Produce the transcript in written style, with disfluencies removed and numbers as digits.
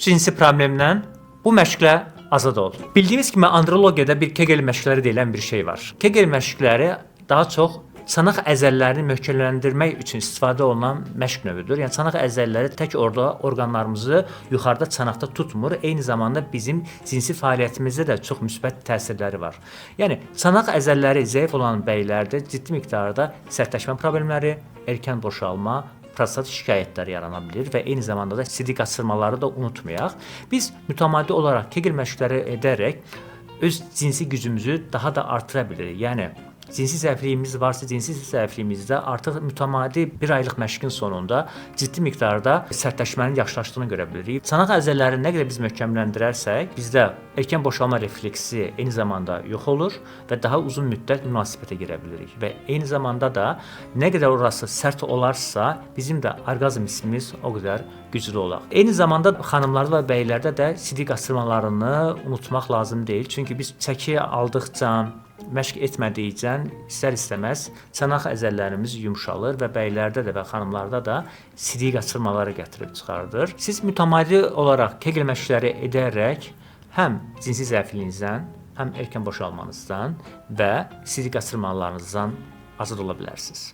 cinsi problemdən bu məşqlə azad ol. Bildiyimiz kimi andrologiyada bir Kegel məşqləri deyilən bir şey var. Kegel məşqləri daha çox çanaq əzələlərini möhkəmləndirmək üçün istifadə olunan məşq növüdür. Yəni çanaq əzələləri tək orada orqanlarımızı yuxarıda çanaqda tutmur, eyni zamanda bizim cinsi fəaliyyətimizdə də çox müsbət təsirləri var. Yəni çanaq əzələləri zəif olan bəylərdə ciddi miqdarda sərtləşmə problemləri, erkən boşalma, prostat şikayətləri yarana bilir və eyni zamanda da sidik qaçırmaları da unutmayaq. Biz mütəmadi olaraq Kegel məşqləri edərək öz cinsi gücümüzü daha da artıra bilirik. Yəni cinsi zəifliyimiz varsa, cinsi zəifliyimizdə artıq mütəmadi bir aylıq məşqin sonunda ciddi miqdarda sərtləşmənin yaxşılaşdığını görə bilirik. Çanaq əzələlərini nə qədər biz möhkəmləndirərsək, bizdə erkən boşalma refleksi eyni zamanda yox olur və daha uzun müddət münasibətə girə bilirik. Və eyni zamanda da nə qədər orası sərt olarsa, bizim də orqazm hissimiz o qədər güclü olar. Eyni zamanda xanımlarda və bəylərdə də sidik qaçırmalarını unutmaq lazım deyil. Çünki biz çəki aldıqca, məşq etmədikcə istər-istəməz çanaq əzələlərimiz yumşalır və bəylərdə də və xanımlarda da sidik qaçırmaları gətirib çıxardır. Siz mütəmadi olaraq Kegel məşqləri edərək həm cinsi zəifliyinizdən, həm erkən boşalmanızdan və sidik qaçırmalarınızdan azad ola bilərsiniz.